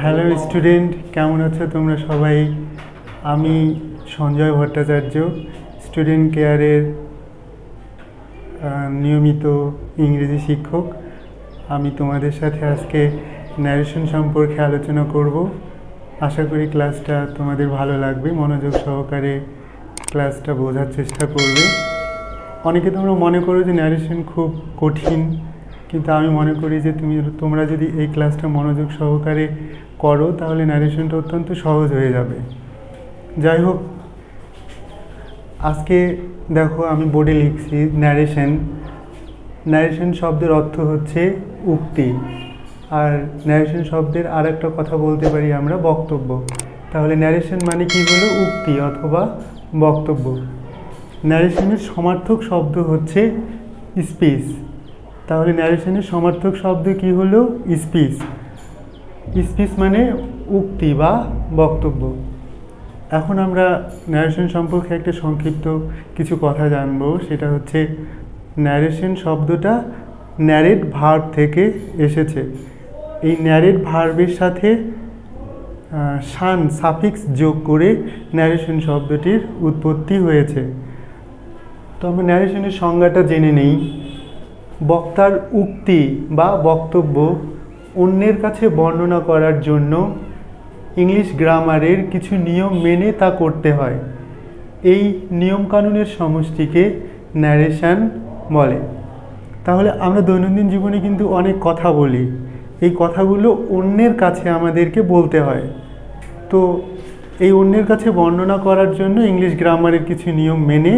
Hello student, কেমন আছো তোমরা সবাই? আমি সঞ্জয় ভট্টাচার্য, স্টুডেন্ট কেয়ারের নিয়মিত ইংরেজি শিক্ষক। আমি তোমাদের সাথে আজকে ন্যারেশন সম্পর্কে আলোচনা করব। আশা করি ক্লাসটা তোমাদের ভালো লাগবে, মনোযোগ সহকারে ক্লাসটা বোঝার চেষ্টা করবে। অনেকে তোমরা মনে করো যে ন্যারেশন খুব কঠিন, কিন্তু আমি মনে করি যে তোমরা যদি এই ক্লাসটা মনোযোগ সহকারে করো তাহলে ন্যারেশনটা অত্যন্ত সহজ হয়ে যাবে। যাই হোক, আজকে দেখো আমি বোর্ডে লিখছি ন্যারেশন। ন্যারেশন শব্দের অর্থ হচ্ছে উক্তি, আর ন্যারেশন শব্দের আর একটা কথা বলতে পারি আমরা বক্তব্য। তাহলে ন্যারেশন মানে কি হলো? উক্তি অথবা বক্তব্য। ন্যারেশনের সমার্থক শব্দ হচ্ছে স্পিচ। তাহলে ন্যারেশনের সমার্থক শব্দ কি হলো? স্পিচ। স্পিচ মানে উক্তি বা বক্তব্য। এখন আমরা ন্যারেশন সম্পর্কে একটা সংক্ষিপ্ত কিছু কথা জানবো। সেটা হচ্ছে ন্যারেশন শব্দটা ন্যারেট ভার্ব থেকে এসেছে। এই ন্যারেট ভার্বের সাথে শান সাফিক্স যোগ করে ন্যারেশন শব্দটির উৎপত্তি হয়েছে। তো আমরা ন্যারেশনের সংজ্ঞাটা জেনে নেই। বক্তার উক্তি বা বক্তব্য অন্যের কাছে বর্ণনা করার জন্য ইংলিশ গ্রামারের কিছু নিয়ম মেনে তা করতে হয়। এই নিয়মকানুনের সমষ্টিকে ন্যারেশন বলে। তাহলে আমরা দৈনন্দিন জীবনে কিন্তু অনেক কথা বলি, এই কথাগুলো অন্যের কাছে আমাদেরকে বলতে হয়। তো এই অন্যের কাছে বর্ণনা করার জন্য ইংলিশ গ্রামারের কিছু নিয়ম মেনে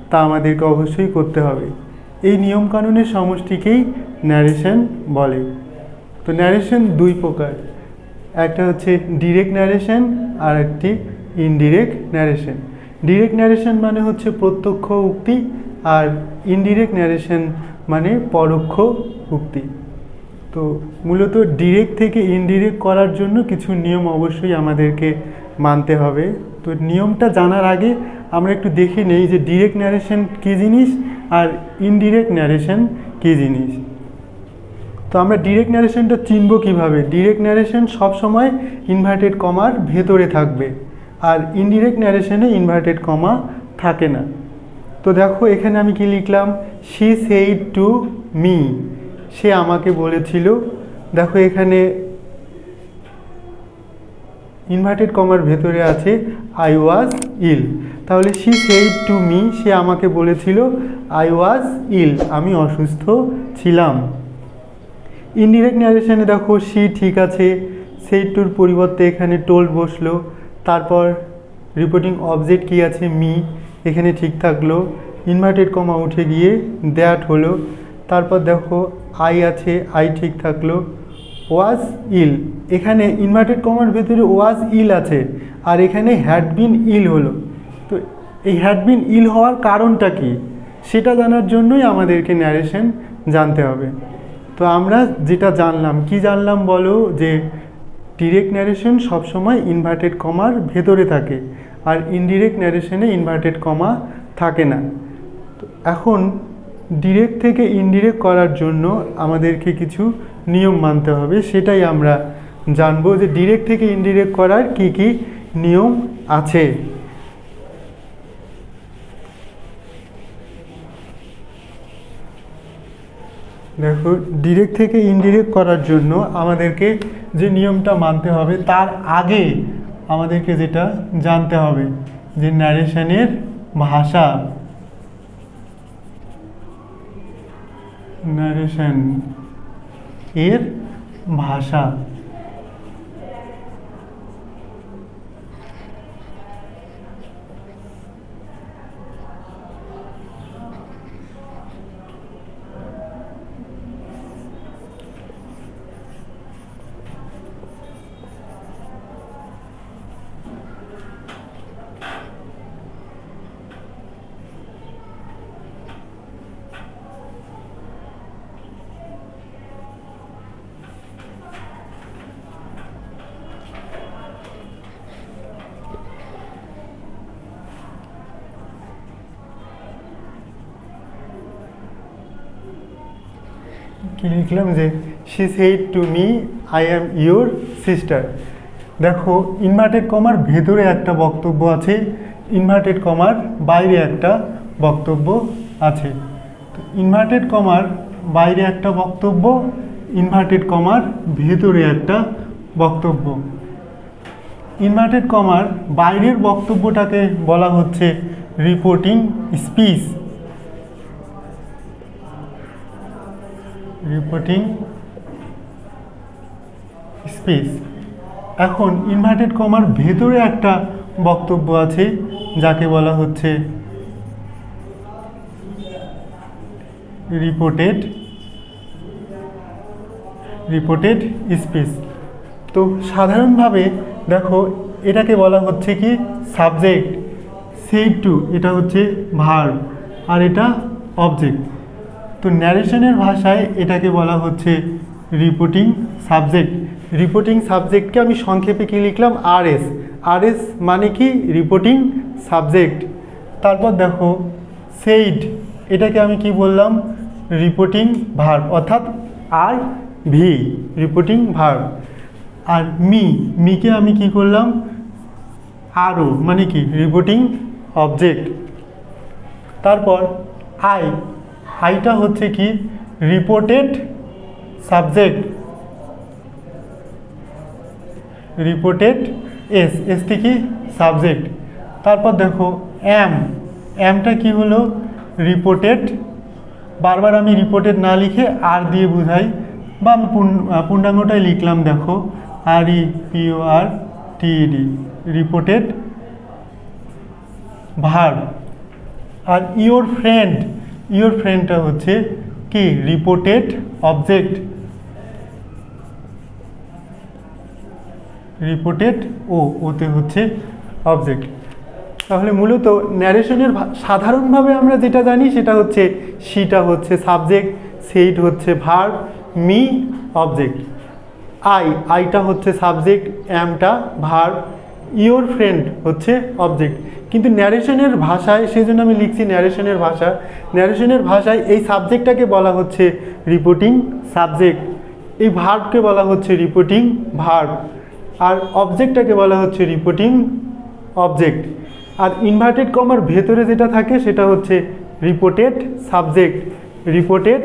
তা আমাদেরকে অবশ্যই করতে হবে। এই নিয়মকানুনের সমষ্টিকেই ন্যারেশন বলে। তো ন্যারেশন দুই প্রকার, একটা হচ্ছে ডিরেক্ট ন্যারেশন আর একটি ইনডিরেক্ট ন্যারেশন। ডিরেক্ট ন্যারেশন মানে হচ্ছে প্রত্যক্ষ উক্তি, আর ইনডিরেক্ট ন্যারেশন মানে পরোক্ষ উক্তি। তো মূলত ডিরেক্ট থেকে ইনডিরেক্ট করার জন্য কিছু নিয়ম অবশ্যই আমাদেরকে মানতে হবে। তো নিয়মটা জানার আগে আমরা একটু দেখে নেই যে ডিরেক্ট ন্যারেশন কী জিনিস আর ইনডিরেক্ট ন্যারেশন কী জিনিস। তো আমরা ডিরেক্ট ন্যারেশনটা চিনব কীভাবে? ডিরেক্ট ন্যারেশন সবসময় ইনভার্টেড কমার ভেতরে থাকবে, আর ইনডিরেক্ট ন্যারেশনে ইনভার্টেড কমা থাকে না। তো দেখো এখানে আমি কি লিখলাম? শি সেইড টু মি, সে আমাকে বলেছিল। দেখো এখানে ইনভার্টেড কমার ভেতরে আছে আই ওয়াজ ইল। তাহলে শি সেইড টু মি, সে আমাকে বলেছিল আই ওয়াজ ইল, আমি অসুস্থ ছিলাম। ইনডিরেক্ট ন্যারেশনে দেখো শি ঠিক আছে, সেইড টুর পরিবর্তে এখানে টোল্ড বসলো, তারপর রিপোর্টিং অবজেক্ট কি আছে? মি, এখানে ঠিক থাকলো, ইনভার্টেড কমা উঠে গিয়ে দ্যাট হলো, তারপর দেখো আই আছে, আই ঠিক থাকলো, ওয়াজ ইল, এখানে ইনভার্টেড কমার ভেতরে ওয়াজ ইল আছে, আর এখানে হ্যাড বিন ইল হলো। তো এই হ্যাড বিন ইল হওয়ার কারণটা কি সেটা জানার জন্যই আমাদেরকে ন্যারেশন জানতে হবে। তো আমরা যেটা জানলাম, কি জানলাম বলো? যে ডিরেক্ট ন্যারেশন সবসময় ইনভার্টেড কমার ভেতরে থাকে, আর ইনডিরেক্ট ন্যারেশনে ইনভার্টেড কমা থাকে না। তো এখন ডিরেক্ট থেকে ইনডিরেক্ট করার জন্য আমাদেরকে কিছু নিয়ম মানতে হবে, সেটাই আমরা জানবো যে ডিরেক্ট থেকে ইনডিরেক্ট করার কি কি নিয়ম আছে। দেখো ডিরেক্ট থেকে ইনডিরেক্ট করার জন্য আমাদেরকে যে নিয়মটা মানতে হবে, তার আগে আমাদেরকে যেটা জানতে হবে যে ন্যারেশনের ভাষা, ন্যারেশন এর ভাষা। কি লিখলাম? যে she said to me I am your sister. দেখো ইনভার্টেড কমার ভেতরে একটা বক্তব্য আছে, ইনভার্টেড কমার বাইরে একটা বক্তব্য আছে। ইনভার্টেড কমার বাইরে একটা বক্তব্য, ইনভার্টেড কমার ভেতরে একটা বক্তব্য। ইনভার্টেড কমার বাইরের বক্তব্যটাকে বলা হচ্ছে রিপোর্টিং স্পিচ। Reporting speech. এখন ইনভার্টেড কমার ভেতরে একটা বক্তব্য আছে যাকে বলা হচ্ছে রিপোর্টেড স্পিচ। তো সাধারণভাবে দেখো এটাকে বলা হচ্ছে কি সাবজেক্ট, সেড টু এটা হচ্ছে ভার্ব, আর এটা অবজেক্ট। তো ন্যারেশনের ভাষায় এটাকে বলা হচ্ছে রিপোর্টিং সাবজেক্ট। রিপোর্টিং সাবজেক্টকে আমি সংক্ষেপে কি লিখলাম, আরএস। আরএস মানে কি রিপোর্টিং সাবজেক্ট। তারপর দেখো সেইড, এটাকে আমি কি বললাম, রিপোর্টিং ভার্ব, অর্থাৎ আর ভি, রিপোর্টিং ভার্ব। আর মিকে আমি কি করলাম, আরও মানে কি রিপোর্টিং অবজেক্ট। তারপর আইটা হচ্ছে কি রিপোর্টেড সাবজেক্ট, রিপোর্টেড এসটি কি সাবজেক্ট। তারপর দেখো অ্যামটা কি হলো রিপোর্টেড। বারবার আমি রিপোর্টেড না লিখে আর দিয়ে বুঝাই, বা আমি পূর্ণাঙ্গটাই লিখলাম, দেখো REPORTED, রিপোর্টেড ভার্ব। আর ইওর ফ্রেন্ডটা হচ্ছে কি রিপোর্টেড অবজেক্ট, রিপোর্টেড ওতে হচ্ছে অবজেক্ট। তাহলে মূলত ন্যারেশনের সাধারণভাবে আমরা যেটা জানি সেটা হচ্ছে সিটা হচ্ছে সাবজেক্ট, সেইড হচ্ছে ভার্ব, মি অবজেক্ট। আইটা হচ্ছে সাবজেক্ট, অ্যামটা ভার্ব, ইওর ফ্রেন্ড হচ্ছে অবজেক্ট। কিন্তু ন্যারেশনের ভাষায়, সেই জন্য আমি লিখছি ন্যারেশনের ভাষায় এই সাবজেক্টটাকে বলা হচ্ছে রিপোর্টিং সাবজেক্ট, এই ভার্বকে বলা হচ্ছে রিপোর্টিং ভার্ব, আর অবজেক্টটাকে বলা হচ্ছে রিপোর্টিং অবজেক্ট। আর ইনভার্টেড কমার ভেতরে যেটা থাকে সেটা হচ্ছে reported subject, reported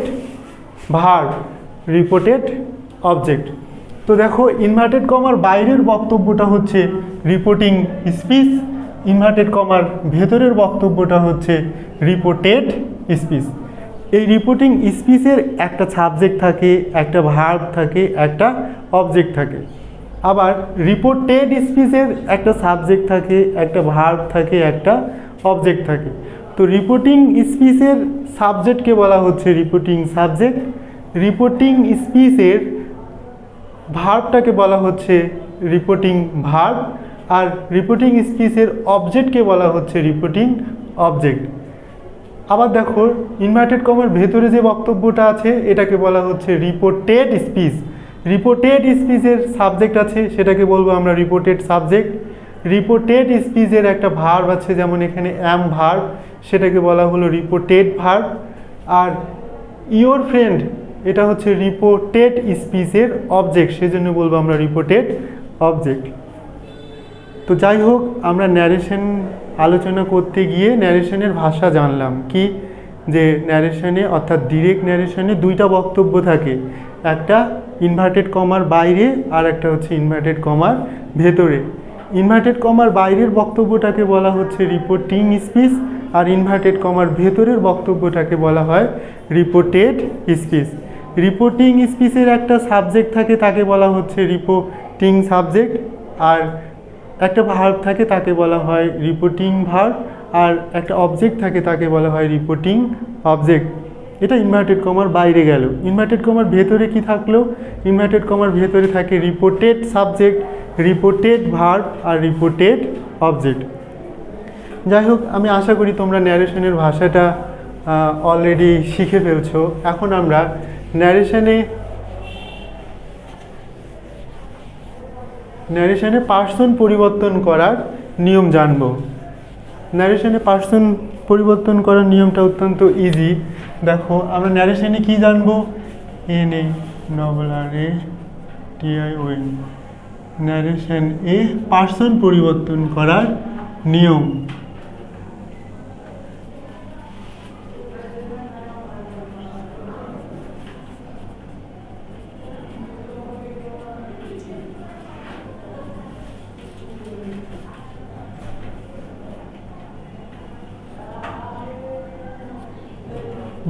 verb, reported object. তো দেখো ইনভার্টেড কমার বাইরের বক্তব্যটা হচ্ছে রিপোর্টিং স্পিচ, ইনভার্টেড কমার ভেতরের বক্তব্যটা হচ্ছে রিপোর্টেড স্পিচ। এই রিপোর্টিং স্পিচের একটা সাবজেক্ট থাকে, একটা ভার্ব থাকে, একটা অবজেক্ট থাকে। আবার রিপোর্টেড স্পিচের একটা সাবজেক্ট থাকে, একটা ভার্ব থাকে, একটা অবজেক্ট থাকে। তো রিপোর্টিং স্পিচের সাবজেক্টকে বলা হচ্ছে রিপোর্টিং সাবজেক্ট, রিপোর্টিং স্পিচের ভার্বটাকে বলা হচ্ছে রিপোর্টিং ভার্ব, আর রিপোর্টিং স্পিচের অবজেক্টকে বলা হচ্ছে রিপোর্টিং অবজেক্ট। আবার দেখো ইনভার্টেড কমার ভেতরে যে বক্তব্যটা আছে এটাকে বলা হচ্ছে রিপোর্টেড স্পিচ। রিপোর্টেড স্পিচের সাবজেক্ট আছে, সেটাকে বলবো আমরা রিপোর্টেড সাবজেক্ট। রিপোর্টেড স্পিচের একটা ভার্ব আছে, যেমন এখানে অ্যাম ভার্ব, সেটাকে বলা হলো রিপোর্টেড ভার্ব। আর ইওর ফ্রেন্ড এটা হচ্ছে রিপোর্টেড স্পিচের অবজেক্ট, সেজন্য বলবো আমরা রিপোর্টেড অবজেক্ট। তো যাই হোক, আমরা ন্যারেশন আলোচনা করতে গিয়ে ন্যারেশনের ভাষা জানলাম কি, যে ন্যারেশনে অর্থাৎ ডিরেক্ট ন্যারেশনে দুইটা বক্তব্য থাকে, একটা ইনভার্টেড কমার বাইরে আর একটা হচ্ছে ইনভার্টেড কমার ভেতরে। ইনভার্টেড কমার বাইরের বক্তব্যটাকে বলা হচ্ছে রিপোর্টিং স্পিচ, আর ইনভার্টেড কমার ভেতরের বক্তব্যটাকে বলা হয় রিপোর্টেড স্পিচ। রিপোর্টিং স্পিচের একটা সাবজেক্ট থাকে, তাকে বলা হচ্ছে রিপোর্টিং সাবজেক্ট, আর একটা ভার্ব থাকে তাকে বলা হয় রিপোর্টিং ভার্ব, আর একটা অবজেক্ট থাকে তাকে বলা হয় রিপোর্টিং অবজেক্ট। এটা ইনভার্টেড কমার বাইরে গেল। ইনভার্টেড কমার ভেতরে কি থাকলো, ইনভার্টেড কমার ভেতরে থাকে রিপোর্টেড সাবজেক্ট, রিপোর্টেড ভার্ব, আর রিপোর্টেড অবজেক্ট। যাই হোক, আমি আশা করি তোমরা ন্যারেশনের ভাষাটা অলরেডি শিখে ফেলছো। এখন আমরা ন্যারেশনে পার্সন পরিবর্তন করার নিয়ম জানব। ন্যারেশনে পার্সন পরিবর্তন করার নিয়মটা অত্যন্ত ইজি। দেখো আমরা ন্যারেশনে কি জানবো, N A double R A TION, narration এ পার্সন পরিবর্তন করার নিয়ম।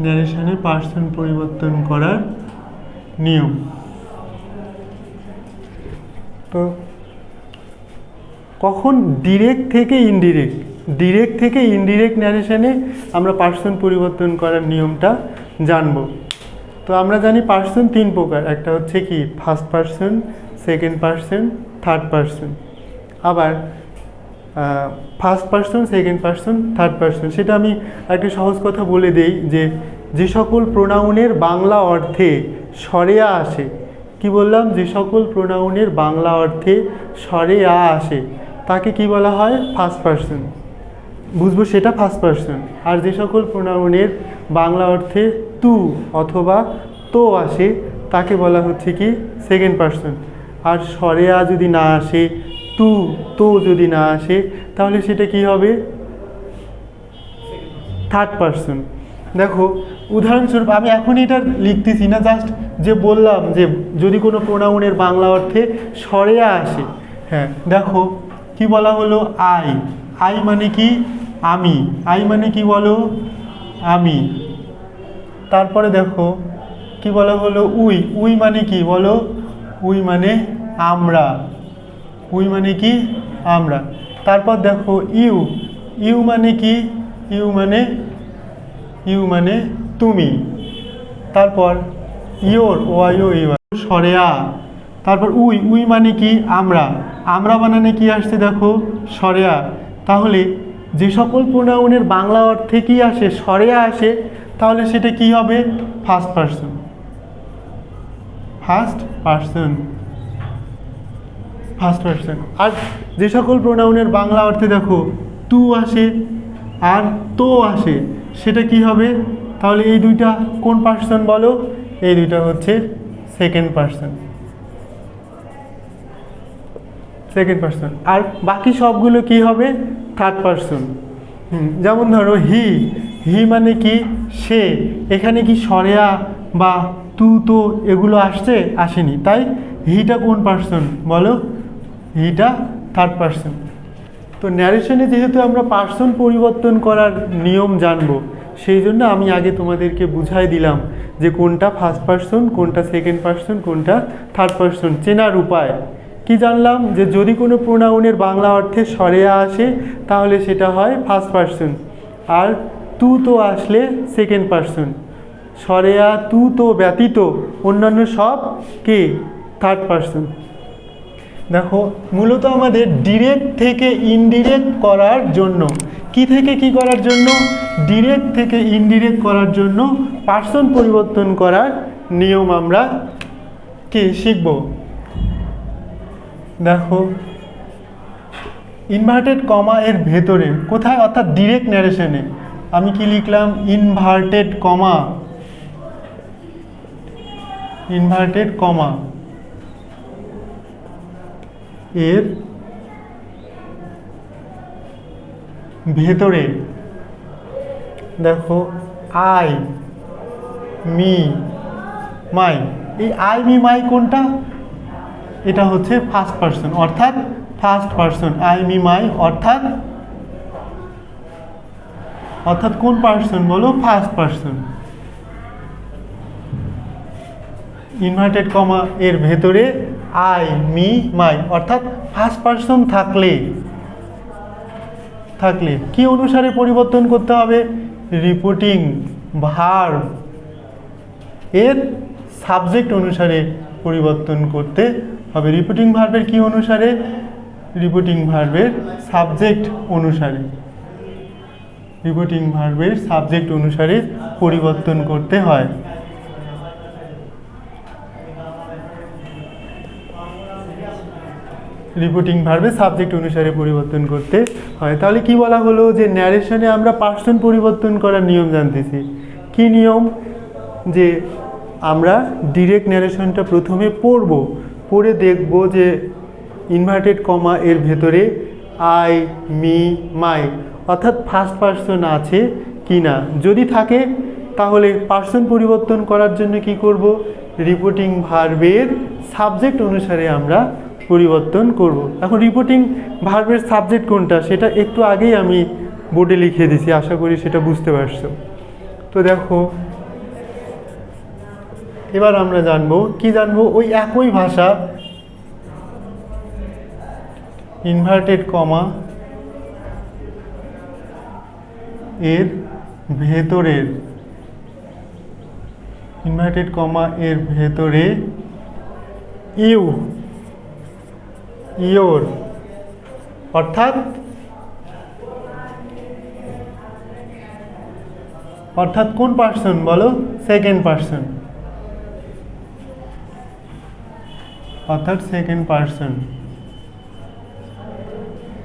ন্যারেশনে পার্সন পরিবর্তন করার নিয়ম। তো কখন ডিরেক্ট থেকে ইনডিরেক্ট ন্যারেশনে আমরা পার্সন পরিবর্তন করার নিয়মটা জানব। তো আমরা জানি পার্সন 3 প্রকার, একটা হচ্ছে কি first person, second person, third person. আবার first person, second person, third person, সেটা আমি একটা সহজ কথা বলে দেই যে সকল প্রোনাউনের বাংলা অর্থে স্বরে আ আসে, কি বললাম, যে সকল প্রোনাউনের বাংলা অর্থে স্বরে আ আসে তাকে কি বলা হয়, ফার্স্ট পার্সন, বুঝবো সেটা ফার্স্ট পার্সন। আর যে সকল প্রোনাউনের বাংলা অর্থে তু অথবা তো আসে তাকে বলা হচ্ছে কি সেকেন্ড পার্সন। আর স্বরে আ যদি না আসে, তু তো যদি না আসে, তাহলে সেটা কি হবে, থার্ড পার্সন। দেখো উদাহরণস্বরূপ, আমি এখনই এটা লিখতেছি না, জাস্ট যে বললাম যে যদি কোনো প্রোনাউনের বাংলা অর্থে স্বরে আ আসে, হ্যাঁ দেখো কি বলা হলো, আই মানে কি আমি, আই মানে কি বলো আমি। তারপরে দেখো কি বলা হলো, উই মানে কি বলো, উই মানে আমরা, উই মানে কি আমরা। তারপর দেখো ইউ মানে কি, ইউ মানে তুমি। তারপর ইয়োর স্বরে আ। তারপর উই মানে কি আমরা বানানে কি আসছে দেখো স্বরে আ। তাহলে যে সকল প্রোনাউনের বাংলা অর্থে কি আসে, স্বরে আ আসে, তাহলে সেটা কি হবে, ফার্স্ট পার্সন। আর যে সকল প্রোনাউনের বাংলা অর্থে দেখো তু আসে আর তো আসে, সেটা কি হবে, তাহলে এই দুইটা কোন পার্সন বলো, এই দুইটা হচ্ছে সেকেন্ড পার্সন। আর বাকি সবগুলো কি হবে, থার্ড পার্সন। যেমন ধরো হি মানে কি সে, এখানে কি স্বরে আ বা তু তো এগুলো আসেনি, তাই হিটা কোন পার্সন বলো, হিটা থার্ড পার্সন। তো ন্যারেশনে যেহেতু আমরা পার্সন পরিবর্তন করার নিয়ম জানবো, সেই জন্য আমি আগে তোমাদেরকে বুঝাই দিলাম যে কোনটা ফার্স্ট পার্সন, কোনটা সেকেন্ড পার্সন, কোনটা থার্ড পার্সন। চেনার উপায় কি জানলাম, যে যদি কোনো প্রোনাউনের বাংলা অর্থে স্বরে আ আসে তাহলে সেটা হয় ফার্স্ট পার্সন, আর তু তো আসলে সেকেন্ড পার্সন। স্বরে আ তু তো ব্যতীত অন্যান্য সব কে, থার্ড পার্সন। দেখো মূলত আমাদের ডিরেক্ট থেকে ইনডিরেক্ট করার জন্য, কি থেকে কি করার জন্য, ডিরেক্ট থেকে ইনডিরেক্ট করার জন্য পার্সন পরিবর্তন করার নিয়ম আমরা কি শিখব। দেখো ইনভার্টেড কমা এর ভেতরে কোথায়, অর্থাৎ ডিরেক্ট ন্যারেশনে আমি কি লিখলাম, ইনভার্টেড কমা এর ভেতরে দেখো আই মি মাই, এই আই মি মাই কোনটা, এটা হচ্ছে ফার্স্ট পার্সন, অর্থাৎ first person. I me my অর্থাৎ কোন পার্সন বলো, ফার্স্ট পার্সন। ইনভার্টেড কমা এর ভেতরে আই মি মাই অর্থাৎ ফার্স্ট পার্সন থাকলে কি অনুসারে পরিবর্তন করতে হবে, রিপোর্টিং ভার্ব এর সাবজেক্ট অনুসারে পরিবর্তন করতে হবে। রিপোর্টিং ভার্বের কি অনুসারে, রিপোর্টিং ভার্বের সাবজেক্ট অনুসারে, রিপোর্টিং ভার্বের সাবজেক্ট অনুসারে পরিবর্তন করতে হয়। রিপোর্টিং ভার্বে সাবজেক্ট অনুসারে পরিবর্তন করতে হয়। তাহলে কি বলা হলো, যে ন্যারেশনে আমরা পার্সন পরিবর্তন করার নিয়ম জানতেছি। কি নিয়ম, যে আমরা ডিরেক্ট ন্যারেশনটা প্রথমে পড়ব, পড়ে দেখব যে ইনভার্টেড কমা এর ভেতরে আই, মি, মাই অর্থাৎ ফার্স্ট পারসন আছে কি না। যদি থাকে তাহলে পারসন পরিবর্তন করার জন্য কি করব, রিপোর্টিং ভার্বের সাবজেক্ট অনুসারে আমরা পরিবর্তন করব। এখন রিপোর্টিং ভার্বের সাবজেক্ট কোনটা সেটা একটু আগেই আমি বোর্ডে লিখে দিছি, আশা করি সেটা বুঝতে পারছো। তো দেখো এবার আমরা জানবো কি জানবো, ওই একই ভাষা ইনভার্টেড কমা এর ভেতরের ইনভার্টেড কমা এর ভেতরে ইউ, ইয়োর অর্থাৎ কোন পার্সন বলো, সেকেন্ড পার্সন, অর্থাৎ সেকেন্ড পার্সন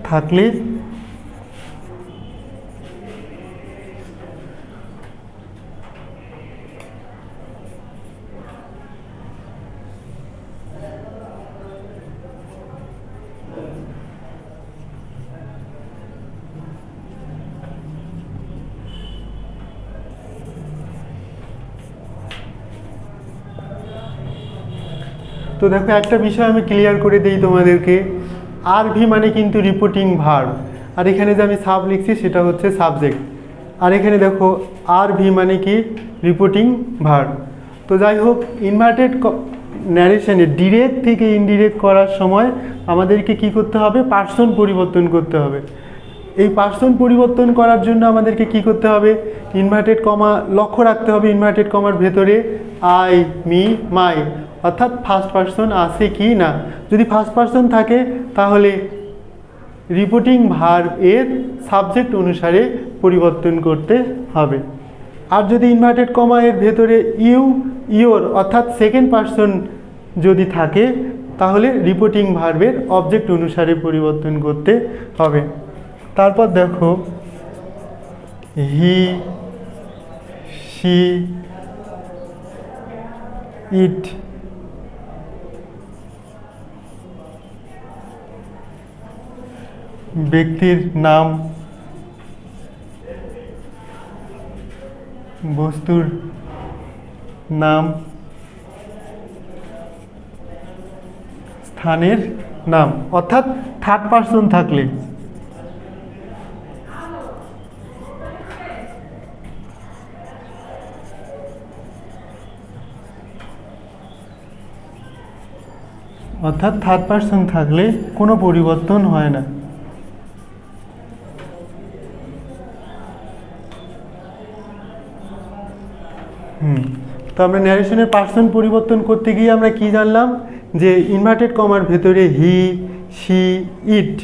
থাকলে তো দেখো একটা বিষয় আমি ক্লিয়ার করে দিই তোমাদেরকে, আরভি মানে কিন্তু রিপোর্টিং ভার্ব, আর এখানে যে আমি সাব লিখছি সেটা হচ্ছে সাবজেক্ট, আর এখানে দেখো আরভি মানে কি রিপোর্টিং ভার্ব। তো যাই হোক, ইনভার্টেড ন্যারেশনে ডিরেক্ট থেকে ইনডিরেক্ট করার সময় আমাদেরকে কি করতে হবে, পার্সন পরিবর্তন করতে হবে। এই পার্সন পরিবর্তন করার জন্য আমাদেরকে কি করতে হবে, ইনভার্টেড কমা লক্ষ্য রাখতে হবে, ইনভার্টেড কমার ভেতরে আই, মি, মাই অর্থাৎ ফার্স্ট পার্সন আছে কি না। যদি ফার্স্ট পার্সন থাকে তাহলে রিপোর্টিং ভার্ব এর সাবজেক্ট অনুসারে পরিবর্তন করতে হবে। আর যদি ইনভার্টেড কমা এর ভেতরে ইউ, ইয়োর অর্থাৎ সেকেন্ড পার্সন যদি থাকে তাহলে রিপোর্টিং ভার্বের অবজেক্ট অনুসারে পরিবর্তন করতে হবে। তারপর দেখো হি, শি, ইট ব্যক্তির নাম, বস্তুর নাম, স্থানের নাম অর্থাৎ থার্ড পার্সন থাকলে কোনো পরিবর্তন হয় না। তো আমরা ন্যারেশনের পার্সন পরিবর্তন করতে গিয়ে আমরা কি জানলাম, যে ইনভার্টেড কমার ভেতরে হি, শি, ইট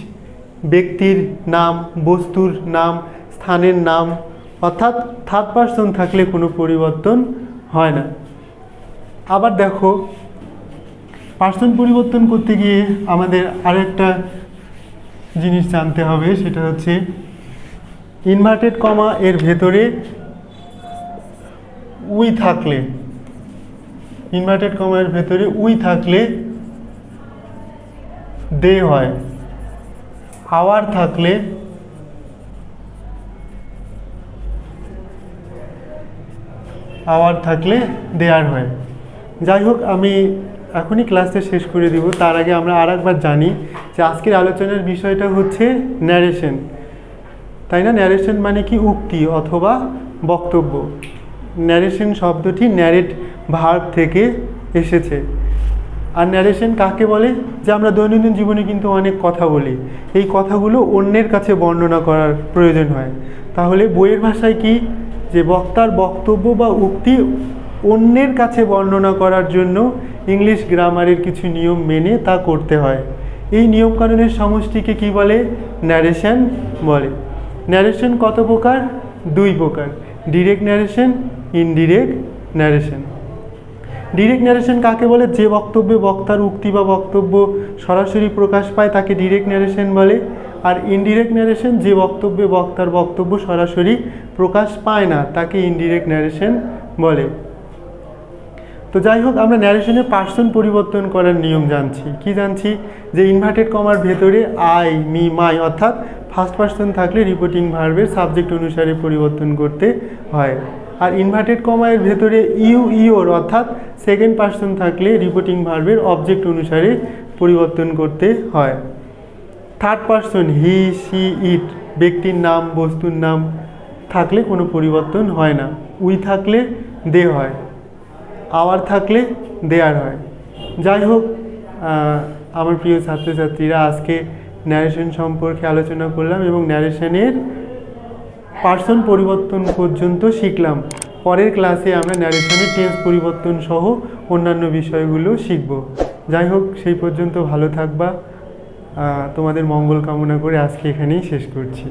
ব্যক্তির নাম, বস্তুর নাম, স্থানের নাম অর্থাৎ থার্ড পার্সন থাকলে কোনো পরিবর্তন হয় না। আবার দেখো পার্সন পরিবর্তন করতে গিয়ে আমাদের আরেকটা জিনিস জানতে হবে, সেটা হচ্ছে ইনভার্টেড কমা এর ভেতরে উই থাকলে, ইনভার্টেড কমার ভেতরে উই থাকলে দে হয়, আওয়ার থাকলে দেয়ার হয়। যাই হোক, আমি এখনই ক্লাসটা শেষ করে দিব, তার আগে আমরা আরেকবার জানি যে আজকের আলোচনার বিষয়টা হচ্ছে ন্যারেশন, তাই না? ন্যারেশন মানে কি, উক্তি অথবা বক্তব্য। ন্যারেশন শব্দটি ন্যারেট ভার্ব থেকে এসেছে। আর ন্যারেশন কাকে বলে, যে আমরা দৈনন্দিন জীবনে কিন্তু অনেক কথা বলি, এই কথাগুলো অন্যের কাছে বর্ণনা করার প্রয়োজন হয়। তাহলে বইয়ের ভাষায় কি, যে বক্তার বক্তব্য বা উক্তি অন্যের কাছে বর্ণনা করার জন্য ইংলিশ গ্রামারের কিছু নিয়ম মেনে তা করতে হয়। এই নিয়মকানুনের সমষ্টিকে কি বলে, ন্যারেশন বলে। ন্যারেশন কত প্রকার, দুই প্রকার, direct narration, indirect narration. Direct narration কাকে বলে, যে বক্তব্যে বক্তার উক্তি বা বক্তব্য সরাসরি প্রকাশ পায় তাকে ডিরেক্ট ন্যারেশন বলে। আর ইনডিরেক্ট ন্যারেশন, যে বক্তব্যে বক্তার বক্তব্য সরাসরি প্রকাশ পায় না তাকে ইনডিরেক্ট ন্যারেশন বলে। তো যাই হোক, আমরা ন্যারেশনে পার্সন পরিবর্তন করার নিয়ম জানছি। কি জানছি? যে ইনভার্টেড কমার ভেতরে আই, মি, মাই অর্থাৎ ফার্স্ট পার্সন থাকলে রিপোর্টিং ভার্বের সাবজেক্ট অনুসারে পরিবর্তন করতে হয়। আর ইনভার্টেড কমার ভেতরে ইউ, ইওর অর্থাৎ সেকেন্ড পার্সন থাকলে রিপোর্টিং ভার্বের অবজেক্ট অনুসারে পরিবর্তন করতে হয়। থার্ড পার্সন হি, সি, ইট ব্যক্তির নাম, বস্তুর নাম থাকলে কোনো পরিবর্তন হয় না। উই থাকলে দে হয়, আওয়ার থাকলে দেয়ার হয়। যাই হোক, আমার প্রিয় ছাত্রছাত্রীরা, আজকে ন্যারেশন সম্পর্কে আলোচনা করলাম এবং ন্যারেশনের পার্সন পরিবর্তন পর্যন্ত শিখলাম। পরের ক্লাসে আমরা ন্যারেশনের টেন্স পরিবর্তন সহ অন্যান্য বিষয়গুলো শিখব। যাই হোক, সেই পর্যন্ত ভালো থাকবা। তোমাদের মঙ্গল কামনা করে আজকে এখানেই শেষ করছি।